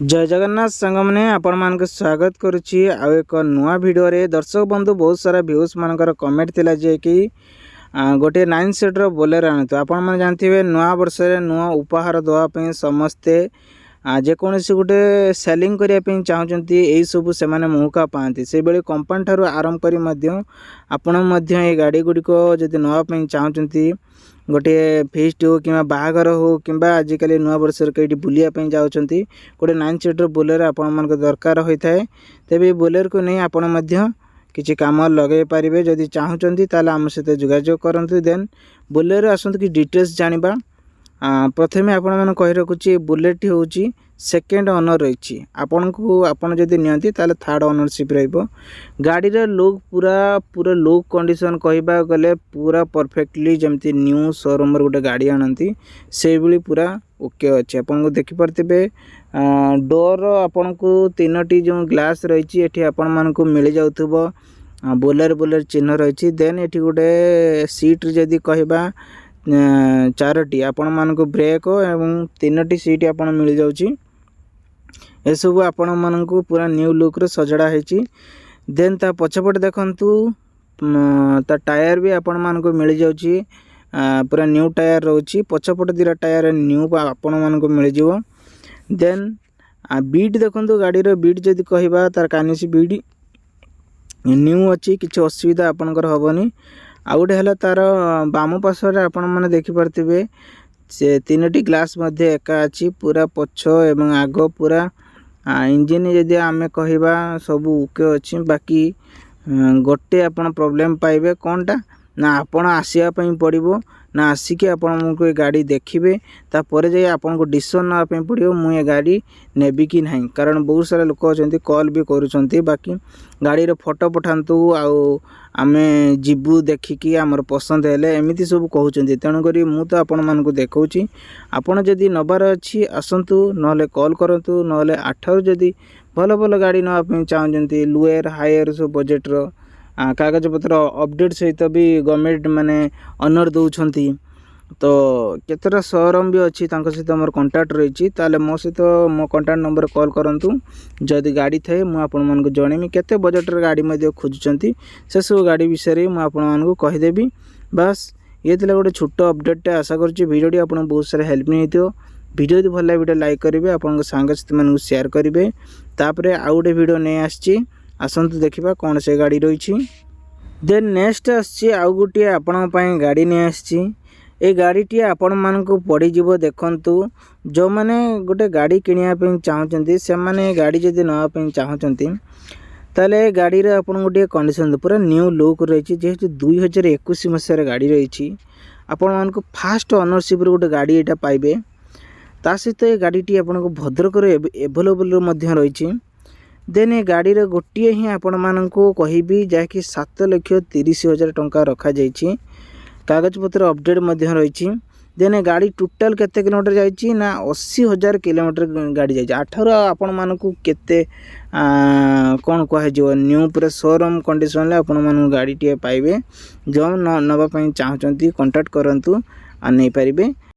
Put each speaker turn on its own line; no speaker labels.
जय जगन्नाथ सांग मैंने आपण मान स्वागत करुच्ची आउ एक नुआ भिडियो रे दर्शक बंधु बहुत सारा व्यूज मानकर कमेंट थिला जे कि गोटे 9 सीटर बोलेर आनतु आपण माने जानथिबे नुआ वर्ष रे नुआ उपहार दवा पे समस्ते जेकोसी गोटे सेलिंग करिया पे चाहउचंती एई सब से माने मौका पाती से बेले कंपनी ठारू आरंभ करी मध्य आपण मध्य ए गाड़ी गुडी को जदि नवा पे चाहउचंती गोटे फेस्ट हो कि बाहागर हो कि आजिकल नुआ वर्ष कहीं बुलायापी जाऊँगी गोटे 9 सीटर बोलेरो आपण मन दरकार होता है तेज बोलेरो को नहीं आपण किसी कम लगे पारे जदि चाहूँगी ताल आम सहित जोगाजोग करूँ देन बोलेरो आसतु कि डिटेल्स जाना प्रथमे आपण मैंने कही रखुच्छी बुलेट हूँ सेकेंड ओनर रही आपन को आपन जदि नियंती ताले थर्ड ओनरशिप रहिबो गाड़ी रे लुक पूरा लुक कंडीशन कहबा गले पूरा परफेक्टली जमती न्यू शोरूम रे गोटे गाड़ी आनती से भली पूरा ओके अच्छे आपन को देखि परतिबे डोर आपन को तीनोटी जो ग्लास रही एठी आपन मान को मिल जाउथबो बोलेर चिन्ह रही देन एठी गोटे सीट जदि कहबा चारोटी आपण मान को ब्रेक एवं तीनोटी सीट आपण मिल जाउची ए सब आपण मान को पूरा न्यू लुक रे सजड़ा है देन ता पछपट देखंतु ता टायर भी आपण मान को मिल जाउची पूरा न्यू टायर रोची पछपट दिरा टायर न्यू आपण मान को मिल जिवो देन बीट देखंतु गाड़ी रो बीट जदि कहबा तार कानिसी बीट न्यू अच्छी किसी असुविधा आपनकर हबनी आ गोटे है तार बाम पार्श्वे आपण मैंने देखिपे से तीनोटी ग्लास मध्य एका अच्छी पूरा पछ एवं आग पूरा इंजिन जदि आम कहवा सब ओके अच्छी बाकी गोटे आपन प्रॉब्लम पाइबे कौनटा ना आपण आसियापी पड़ो ना आसिक आपण को गाड़ी देखिए तापर जाए आपन को डिसीजन नापी पड़ो मुझे गाड़ी नेबी कि ना कारण बहुत सारा लोक अच्छा कॉल भी करुँच बाकी गाड़ी रे फोटो पठातु आम जीवु देखिकी आमर पसंद है एमती सब कहते तेणुक मु तो आपण मान को देखी आपड़ जदि नबार अच्छी आसतु ना कॉल करूँ ना आठर जदि भल भल गाड़ी नापी चाहते लोअर हायर सब बजेट्र कागज पत्र अपडेट सहित भी गवर्नमेंट माने ऑनर दौरान तो केतरा शोरूम भी अच्छी सहित मोर कांटेक्ट रही ताले मो सहित मो कांटेक्ट नंबर कॉल करंतु जदि गाड़ी थाए मु आपण मन को जणेमी केते बजेट रे गाड़ी मध्ये खोजुचंती से सब गाड़ी विषय में आपण मन को कहि देबी बस ये थिला गोटे छोट अपडेट आशा करछि वीडियो टी आपण बहुत सारा हेल्प नि हेतियो वीडियो यदि भल लागे वीडियो लाइक करेंगे आपण सांगसाथी मन को शेयर करेंगे तापरे आउ गोटे वीडियो नहीं आछि आसंतु देखिबा कौन से गाड़ी रही देन नेक्स्ट आछि आउ गोटे आपण पई गाड़ी नहीं आछि ए गाड़ीटी आपण मान को पड़ी जीवो देखंतु जो माने गोटे गाड़ी किनिया पे चाहउचंती से माने गाड़ी जदि नवा पे चाहउचंती ताले गाड़ी रे आपण गोटे कंडीशन पूरा न्यू लुक रही जेहेतु 2021 मसीह गाड़ी रही आपण मान को फास्ट ओनरशिप रे गोटे गाड़ी एटा पाइबे ता सहित ए गाड़ीटी आपण को भद्रक रे अवेलेबल मध्य रही देन ए गाड़ी रे गोटे ही आपण मान को कहिबी जाकि 7,30,000 टंका रखा जाइछि कागज पत्र अपडेट मध्य रही देन ए गाड़ी टोटाल केते किलोमीटर जाइछि ना 80,000 किलोमीटर गाड़ी जाइछि आठर आपण मान को केते कोन कह जो न्यू पूरा शोरूम कंडीशन ले आपण मान गाड़ी टी पाइबे जो नबा पई चाहचंती कांटेक्ट करंतु आ नै परिबे।